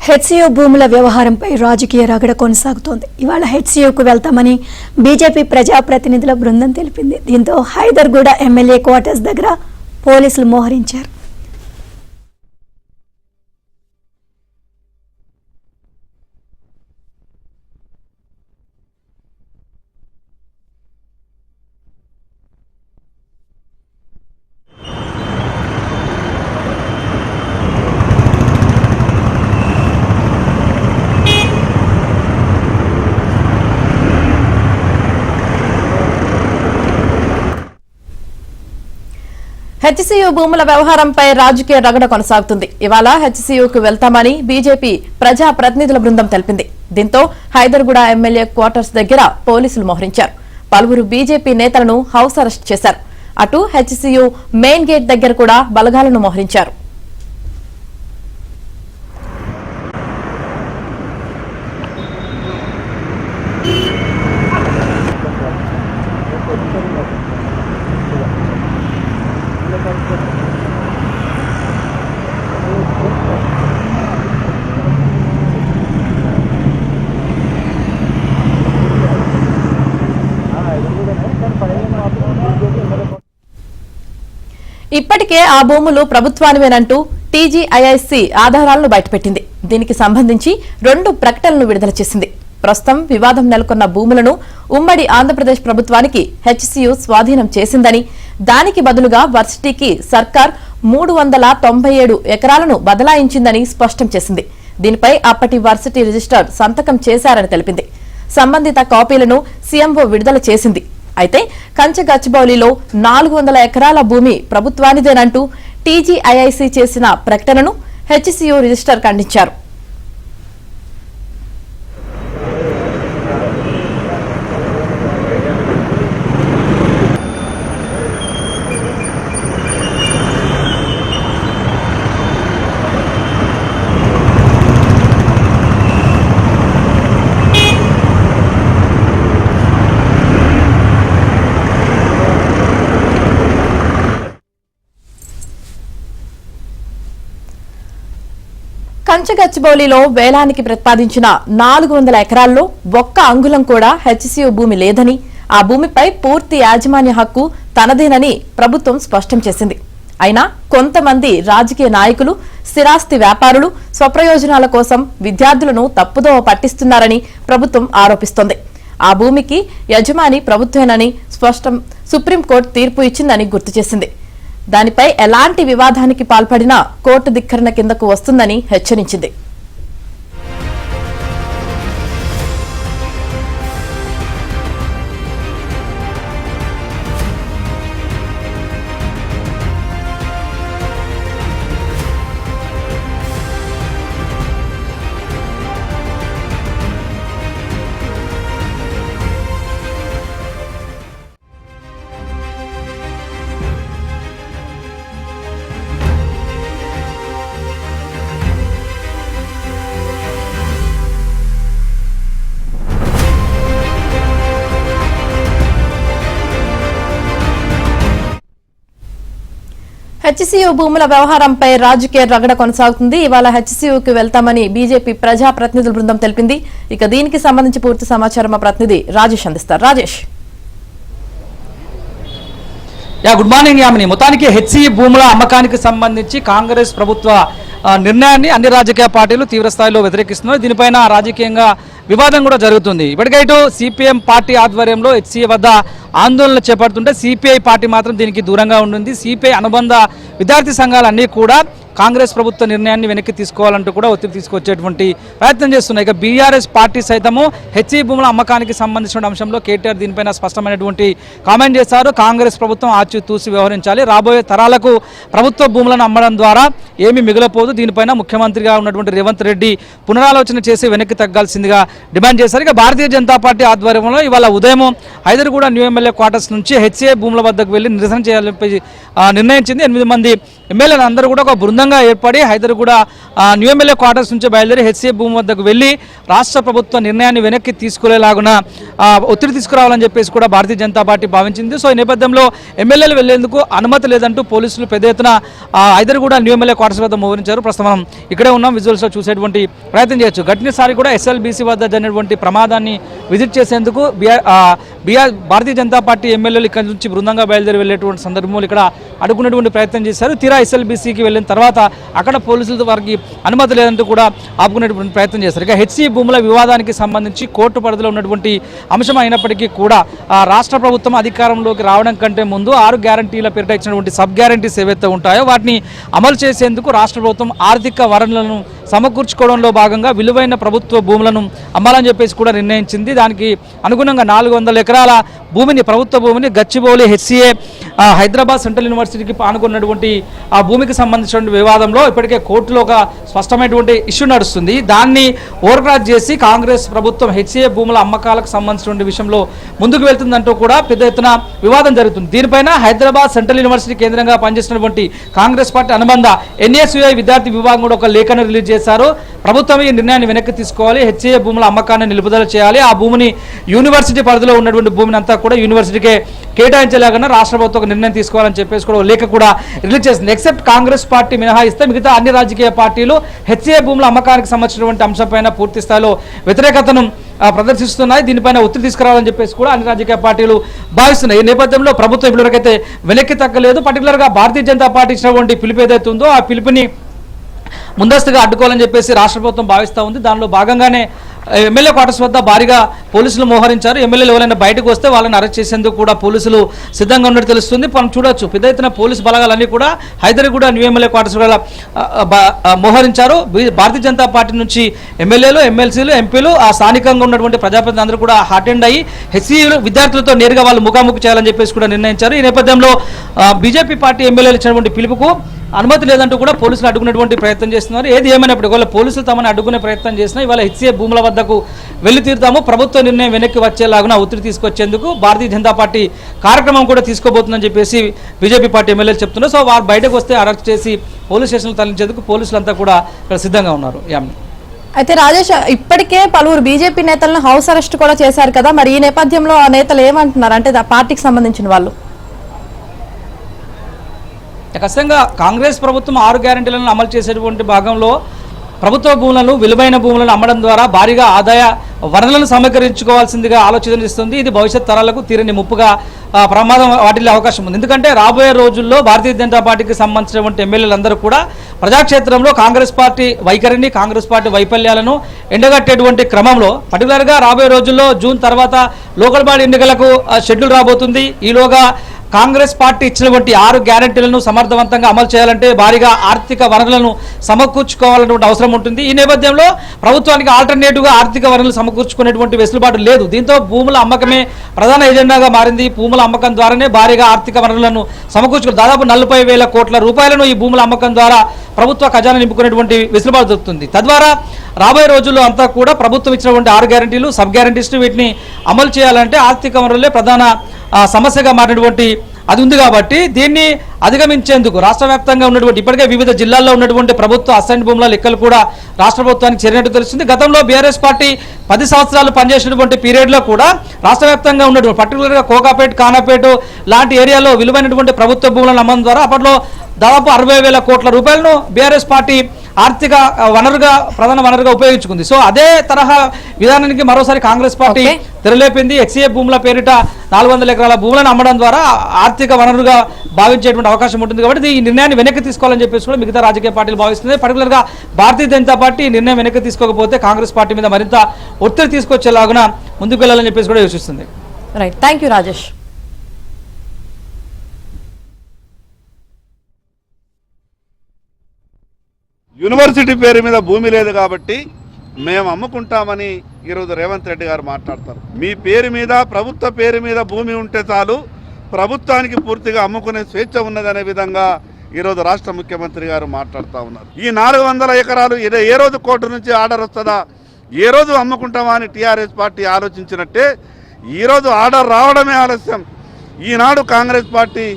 HCU భూముల వ్యవహారంపై రాజకీయ రగడ కొనసాగుతోంది. ఇవాళ హెచ్సియుకు వెళ్తామని బీజేపీ ప్రజాప్రతినిధుల బృందం తెలిపింది. దీంతో హైదర్గూడ ఎమ్మెల్యే క్వార్టర్స్ దగ్గర పోలీసులు మోహరించారు. హెచ్సియు భూముల వ్యవహారంపై రాజకీయ రగడ కొనసాగుతుంది. ఇవాళ హెచ్సియుకు వెళ్తామని బీజేపీ ప్రజా ప్రతినిధుల బృందం తెలిపింది. దీంతో హైదర్గూడ ఎమ్మెల్యే క్వార్టర్స్ దగ్గర పోలీసులు మోహరించారు. పలువురు బీజేపీ నేతలను హౌస్ అరెస్ట్ చేశారు. అటు హెచ్సియు మెయిన్ గేట్ దగ్గర కూడా బలగాలను మోహరించారు. ఇప్పటికే ఆ భూములు ప్రభుత్వానివేనంటూ టీజీఐఐసీ ఆధారాలను బయటపెట్టింది. దీనికి సంబంధించి 2 ప్రకటనలు విడుదల చేసింది. ప్రస్తుతం వివాదం నెలకొన్న భూములను ఉమ్మడి ఆంధ్రప్రదేశ్ ప్రభుత్వానికి హెచ్సియు స్వాధీనం చేసిందని, దానికి బదులుగా వర్సిటీకి సర్కార్ 397 ఎకరాలను బదలాయించిందని స్పష్టం చేసింది. దీనిపై అప్పటి వర్సిటీ రిజిస్ట్రార్ సంతకం చేశారని తెలిపింది. సంబంధిత కాపీలను సీఎంఓ విడుదల చేసింది. అయితే కంచగచ్చిబౌలిలో 400 ఎకరాల భూమి ప్రభుత్వానిదేనంటూ టీజీఐఐసీ చేసిన ప్రకటనను హెచ్సియు రిజిస్ట్రార్ ఖండించారు. కంచగచ్చిబౌలిలో వేలానికి ప్రతిపాదించిన 400 ఎకరాల్లో ఒక్క అంగుళం కూడా హెచ్సియు భూమి లేదని, ఆ భూమిపై పూర్తి యాజమాన్య హక్కు తనదేనని ప్రభుత్వం స్పష్టం చేసింది. అయినా కొంతమంది రాజకీయ నాయకులు, స్థిరాస్తి వ్యాపారులు స్వప్రయోజనాల కోసం విద్యార్థులను తప్పుదోవ పట్టిస్తున్నారని ప్రభుత్వం ఆరోపిస్తోంది. ఆ భూమికి యజమాని ప్రభుత్వేనని సుప్రీంకోర్టు తీర్పు ఇచ్చిందని గుర్తు చేసింది. దానిపై ఎలాంటి వివాదానికి పాల్పడినా కోర్టు ధిక్కరణ కిందకు వస్తుందని హెచ్చరించింది. హెచ్సియు భూముల వ్యవహారంపై రాజకీయ రగడ కొనసాగుతుంది. ఇవాళ హెచ్సియుకు వెళ్తామని బీజేపీ ప్రజా ప్రతినిధుల బృందం తెలిపింది. ఇక దీనికి సంబంధించి పూర్తి సమాచారం మా ప్రతినిధి రాజేష్ అందిస్తారు. Rajesh, good morning Yamini. మొత్తానికి హెచ్సియు భూముల అమ్మకానికి సంబంధించి కాంగ్రెస్ ప్రభుత్వ నిర్ణయాన్ని అన్ని రాజకీయ పార్టీలు తీవ్రస్థాయిలో వ్యతిరేకిస్తున్నాయి. దీనిపైన రాజకీయంగా వివాదం కూడా జరుగుతుంది. ఇప్పటికైతే సిపిఎం పార్టీ ఆధ్వర్యంలో హెచ్సియు వద్ద ఆందోళనలు చేపడుతుంటే సిపిఐ పార్టీ మాత్రం దీనికి దూరంగా ఉంటుంది. సిపిఐ అనుబంధ విద్యార్థి సంఘాలన్నీ కూడా కాంగ్రెస్ ప్రభుత్వ నిర్ణయాన్ని వెనక్కి తీసుకోవాలంటూ కూడా ఒత్తిడి తీసుకొచ్చేటువంటి ప్రయత్నం చేస్తున్నాయి. ఇక బీఆర్ఎస్ పార్టీ సైతము హెచ్సియు భూముల అమ్మకానికి సంబంధించిన అంశంలో కేటీఆర్ దీనిపైన స్పష్టమైనటువంటి కామెంట్ చేశారు. కాంగ్రెస్ ప్రభుత్వం ఆచితూసి వ్యవహరించాలి, రాబోయే తరాలకు ప్రభుత్వ భూములను అమ్మడం ద్వారా ఏమీ మిగిలిపోదు, దీనిపైన ముఖ్యమంత్రిగా ఉన్నటువంటి రేవంత్ రెడ్డి పునరాలోచన చేసి వెనక్కి తగ్గాల్సిందిగా డిమాండ్ చేశారు. ఇక భారతీయ జనతా పార్టీ ఆధ్వర్యంలో ఇవాళ ఉదయం హైదర్గూడ న్యూ ఎమ్మెల్యే క్వార్టర్స్ నుంచి హెచ్సియు భూముల వద్దకు వెళ్లి నిరసన చేయాలని నిర్ణయించింది. 8 మంది ఎమ్మెల్యేలు అందరూ కూడా ఒక బృందంగా ఏర్పడి హైదరాబాద్ న్యూ ఎమ్మెల్యే క్వార్టర్స్ నుంచి బయలుదేరి హెచ్సిఏ భూమి వద్దకు వెళ్ళి రాష్ట్ర ప్రభుత్వ నిర్ణయాన్ని వెనక్కి తీసుకునేలాగున ఒత్తిడి తీసుకురావాలని చెప్పేసి కూడా భారతీయ జనతా పార్టీ భావించింది. సో ఈ నేపథ్యంలో ఎమ్మెల్యేలు వెళ్లేందుకు అనుమతి లేదంటూ పోలీసులు పెద్ద ఎత్తున హైదరాబాద్ న్యూ ఎమ్మెల్యే క్వార్టర్స్ వద్ద మోహరించారు. ప్రస్తుతం మనం ఇక్కడే ఉన్నాం, విజువల్స్లో చూసేటువంటి ప్రయత్నం చేయొచ్చు. గట్టినసారి కూడా ఎస్ఎల్బీసీ వద్ద జరిగినటువంటి ప్రమాదాన్ని విజిట్ చేసేందుకు భారతీయ జనతా పార్టీ ఎమ్మెల్యేలు ఇక్కడ నుంచి బృందంగా బయలుదేరి వెళ్ళేటువంటి సందర్భంలో ఇక్కడ అడుగున్నటువంటి ప్రయత్నం చేశారు. తీరా ఎస్ఎల్బీసీకి వెళ్ళిన తర్వాత అక్కడ పోలీసులతో వారికి అనుమతి లేదంటూ కూడా ఆపుకునేటువంటి ప్రయత్నం చేశారు. ఇక హెచ్సిఏ భూముల వివాదానికి సంబంధించి కోర్టు పరిధిలో ఉన్నటువంటి అంశం అయినప్పటికీ కూడా రాష్ట్ర ప్రభుత్వం అధికారంలోకి రావడం కంటే ముందు 6 గ్యారంటీల పేరిట ఇచ్చినటువంటి సబ్ గ్యారంటీస్ ఏవైతే ఉంటాయో వాటిని అమలు చేసేందుకు రాష్ట్ర ప్రభుత్వం ఆర్థిక వనరులను సమకూర్చుకోవడంలో భాగంగా విలువైన ప్రభుత్వ భూములను అమ్మాలని చెప్పేసి కూడా నిర్ణయించింది. దానికి అనుగుణంగా 400 ఎకరాల భూమిని, ప్రభుత్వ భూమిని గచ్చిబౌలి హెచ్సిఏ హైదరాబాద్ సెంట్రల్ యూనివర్సిటీకి పానుకున్నటువంటి ఆ భూమికి సంబంధించిన వివాదంలో ఇప్పటికే కోర్టులో ఒక స్పష్టమైనటువంటి ఇష్యూ నడుస్తుంది. దాన్ని ఓవర్క్రాస్ చేసి కాంగ్రెస్ ప్రభుత్వం హెచ్సిఏ భూముల అమ్మకాలకు సంబంధించిన విషయంలో ముందుకు వెళ్తుందంటూ కూడా పెద్ద ఎత్తున వివాదం జరుగుతుంది. దీనిపైన హైదరాబాద్ సెంట్రల్ యూనివర్సిటీ కేంద్రంగా పనిచేసినటువంటి కాంగ్రెస్ పార్టీ అనుబంధ ఎన్ఎస్యుఐ విద్యార్థి విభాగం కూడా ఒక లేఖను రిలీజ్ చేశారు. ప్రభుత్వం ఈ నిర్ణయాన్ని వెనక్కి తీసుకోవాలి, హెచ్సిఏ భూముల అమ్మకాన్ని నిలుపుదల చేయాలి, ఆ భూమిని యూనివర్సిటీ పరిధిలో ఉన్నటువంటి భూమిని అంతా కూడా యూనివర్సిటీకే కేటాయించలేకుండా రాష్ట్ర ప్రభుత్వం ఒక నిర్ణయం తీసుకోవాలని చెప్పేసి కూడా లేఖ కూడా రిలీజ్ చేసింది. ఎక్సెప్ట్ కాంగ్రెస్ పార్టీ మినహాయిస్తే మిగతా అన్ని రాజకీయ పార్టీలు హెచ్సిఏ భూముల అమ్మకానికి సంబంధించినటువంటి అంశంపైన పూర్తి స్థాయిలో వ్యతిరేకతను ప్రదర్శిస్తున్నాయి. దీనిపైన ఒత్తిడి తీసుకురావాలని చెప్పేసి కూడా అన్ని రాజకీయ పార్టీలు భావిస్తున్నాయి. ఈ నేపథ్యంలో ప్రభుత్వం ఇప్పటివరకైతే వెనక్కి తగ్గలేదు. పర్టికులర్గా భారతీయ జనతా పార్టీ ఇచ్చినటువంటి పిలుపు ఏదైతే ఉందో ఆ పిలుపుని ముందస్తుగా అడ్డుకోవాలని చెప్పేసి రాష్ట్ర ప్రభుత్వం భావిస్తూ ఉంది. దానిలో భాగంగానే ఎమ్మెల్యే క్వార్టర్స్ వద్ద భారీగా పోలీసులు మోహరించారు. ఎమ్మెల్యేలు ఎవరైనా బయటకు వస్తే వాళ్ళని అరెస్ట్ చేసేందుకు కూడా పోలీసులు సిద్ధంగా ఉన్నట్టు తెలుస్తుంది. మనం చూడొచ్చు, పెద్ద ఎత్తున పోలీసు బలగాలన్నీ కూడా హైదరాబాద్ న్యూ ఎమ్మెల్యే క్వార్టర్స్ మోహరించారు. భారతీయ జనతా పార్టీ నుంచి ఎమ్మెల్యేలు, ఎమ్మెల్సీలు, ఎంపీలు, ఆ స్థానికంగా ఉన్నటువంటి ప్రజాప్రతినిధులు అందరూ కూడా అటెండ్ అయ్యి హెచ్సిఏ విద్యార్థులతో నేరుగా వాళ్ళు ముఖాముఖి చేయాలని చెప్పేసి కూడా నిర్ణయించారు. ఈ నేపథ్యంలో బీజేపీ పార్టీ ఎమ్మెల్యేలు ఇచ్చినటువంటి పిలుపుకు అనుమతి లేదంటూ కూడా పోలీసులు అడ్డుకునేటువంటి ప్రయత్నం చేస్తున్నారు. ఏది ఏమైనప్పుడు ఒకవేళ పోలీసులు తమని అడ్డుకునే ప్రయత్నం చేసినా ఇవాళ హెచ్సిఏ భూముల వద్దకు వెళ్లి తీరుతాము, ప్రభుత్వ నిర్ణయం వెనక్కి వచ్చేలాగా ఒత్తిడి తీసుకొచ్చేందుకు భారతీయ జనతా పార్టీ కార్యక్రమం కూడా తీసుకోబోతుందని చెప్పేసి బీజేపీ పార్టీ ఎమ్మెల్యేలు చెప్తున్నారు. సో వారు బయటకు వస్తే అరెస్ట్ చేసి పోలీస్ స్టేషన్లు తరలించేందుకు పోలీసులంతా కూడా ఇక్కడ సిద్ధంగా ఉన్నారు. అయితే రాజేష్, ఇప్పటికే పలువురు బీజేపీ నేతలను హౌస్ అరెస్ట్ కూడా చేశారు కదా, మరి ఈ నేపథ్యంలో ఆ నేతలు ఏమంటున్నారు? అంటే పార్టీకి సంబంధించిన వాళ్ళు ఖచ్చితంగా కాంగ్రెస్ ప్రభుత్వం 6 గ్యారెంటీలను అమలు చేసేటువంటి భాగంలో ప్రభుత్వ భూములను, విలువైన భూములను అమ్మడం ద్వారా భారీగా ఆదాయ వనరులను సమీకరించుకోవాల్సిందిగా ఆలోచన ఇస్తుంది. ఇది భవిష్యత్ తరాలకు తీరని ముప్పుగా ప్రమాదం వాటిల్లే అవకాశం ఉంది. ఎందుకంటే రాబోయే రోజుల్లో భారతీయ జనతా పార్టీకి సంబంధించినటువంటి ఎమ్మెల్యేలందరూ కూడా ప్రజాక్షేత్రంలో కాంగ్రెస్ పార్టీ వైఖరిని, కాంగ్రెస్ పార్టీ వైఫల్యాలను ఎండగట్టేటువంటి క్రమంలో పర్టికులర్గా రాబోయే రోజుల్లో జూన్ తర్వాత లోకల్ బాడీ ఎన్నికలకు షెడ్యూల్ రాబోతుంది. ఈలోగా కాంగ్రెస్ పార్టీ ఇచ్చినటువంటి 6 గ్యారెంటీలను సమర్థవంతంగా అమలు చేయాలంటే భారీగా ఆర్థిక వనరులను సమకూర్చుకోవాలన్నటువంటి అవసరం ఉంటుంది. ఈ నేపథ్యంలో ప్రభుత్వానికి ఆల్టర్నేటివ్గా ఆర్థిక వనరులు సమకూర్చుకునేటువంటి వెసులుబాటు లేదు. దీంతో భూముల అమ్మకమే ప్రధాన ఎజెండాగా మారింది. భూముల అమ్మకం ద్వారానే భారీగా ఆర్థిక వనరులను సమకూర్చుకుని దాదాపు 40,000 కోట్ల రూపాయలను ఈ భూముల అమ్మకం ద్వారా ప్రభుత్వ ఖజానా నింపుకునేటువంటి వెసులుబాటు దొరుకుతుంది. తద్వారా రాబోయే రోజుల్లో అంతా కూడా ప్రభుత్వం ఇచ్చినటువంటి 6 గ్యారెంటీలు, సబ్ గ్యారెంటీస్ వీటిని అమలు చేయాలంటే ఆర్థిక వనరులే ప్రధాన సమస్యగా మారినటువంటి అది ఉంది. కాబట్టి దీన్ని అధిగమించేందుకు రాష్ట్ర వ్యాప్తంగా ఉన్నటువంటి ఇప్పటికే వివిధ జిల్లాల్లో ఉన్నటువంటి ప్రభుత్వ అసైన్ భూముల లెక్కలు కూడా రాష్ట్ర ప్రభుత్వానికి చేరినట్టు తెలుస్తుంది. గతంలో బీఆర్ఎస్ పార్టీ 10 సంవత్సరాలు పనిచేసినటువంటి పీరియడ్లో కూడా రాష్ట్ర వ్యాప్తంగా ఉన్నటువంటి పర్టికులర్గా కోకాపేట, కానాపేట లాంటి ఏరియాలో విలువైనటువంటి ప్రభుత్వ భూములను అమ్మడం ద్వారా అప్పట్లో దాదాపు 60,000 కోట్ల రూపాయలను బీఆర్ఎస్ పార్టీ ఆర్థిక వనరుగా, ప్రధాన వనరుగా ఉపయోగించుకుంది. సో అదే తరహా విధానానికి మరోసారి కాంగ్రెస్ పార్టీ తెరలేపింది. హెచ్సిఏ భూముల పేరిట 400 ఎకరాల భూములను అమ్మడం ద్వారా ఆర్థిక వనరుగా భావించేటువంటి అవకాశం ఉంటుంది. కాబట్టి ఈ నిర్ణయాన్ని వెనక్కి తీసుకోవాలని చెప్పేసి కూడా మిగతా రాజకీయ పార్టీలు భావిస్తుంది. పర్టికులర్గా భారతీయ జనతా పార్టీ నిర్ణయం వెనక్కి తీసుకోకపోతే కాంగ్రెస్ పార్టీ మీద మరింత ఒత్తిడి తీసుకొచ్చేలాగున ముందుకు వెళ్ళాలని చెప్పేసి కూడా యోచిస్తుంది. Right, thank you Rajesh. University పేరు మీద భూమి లేదు కాబట్టి మేము అమ్ముకుంటామని ఈరోజు రేవంత్ రెడ్డి గారు మాట్లాడతారు. మీ పేరు మీద, ప్రభుత్వ పేరు మీద భూమి ఉంటే చాలు, ప్రభుత్వానికి పూర్తిగా అమ్ముకునే స్వేచ్ఛ ఉన్నదనే విధంగా ఈరోజు రాష్ట్ర ముఖ్యమంత్రి గారు మాట్లాడుతూ ఉన్నారు. ఈ 400 ఎకరాలు ఏ రోజు కోర్టు నుంచి ఆర్డర్ వస్తుందా, ఏ రోజు అమ్ముకుంటామా అని టీఆర్ఎస్ పార్టీ ఆలోచించినట్టే ఈరోజు ఆర్డర్ రావడమే ఆలస్యం. ఈనాడు కాంగ్రెస్ పార్టీ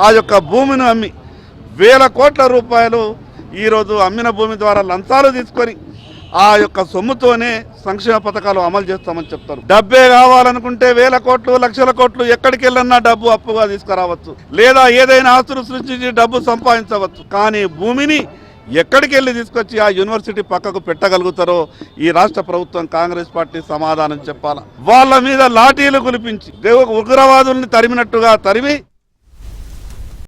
ఆ యొక్క భూమిని అమ్మి వేల కోట్ల రూపాయలు ఈరోజు అమ్మిన భూమి ద్వారా లంచాలు తీసుకొని ఆ యొక్క సొమ్ముతోనే సంక్షేమ పథకాలు అమలు చేస్తామని చెప్తారు. డబ్బే కావాలనుకుంటే వేల కోట్లు లక్షల కోట్లు ఎక్కడికి వెళ్ళన్నా డబ్బు అప్పుగా తీసుకురావచ్చు, లేదా ఏదైనా ఆస్తులు సృష్టించి డబ్బు సంపాదించవచ్చు. కానీ భూమిని ఎక్కడికి వెళ్ళి తీసుకొచ్చి ఆ యూనివర్సిటీ పక్కకు పెట్టగలుగుతారో ఈ రాష్ట్ర ప్రభుత్వం కాంగ్రెస్ పార్టీ సమాధానం చెప్పాలా. వాళ్ళ మీద లాఠీలు కులిపించి ఉగ్రవాదుల్ని తరిమినట్టుగా తరిమి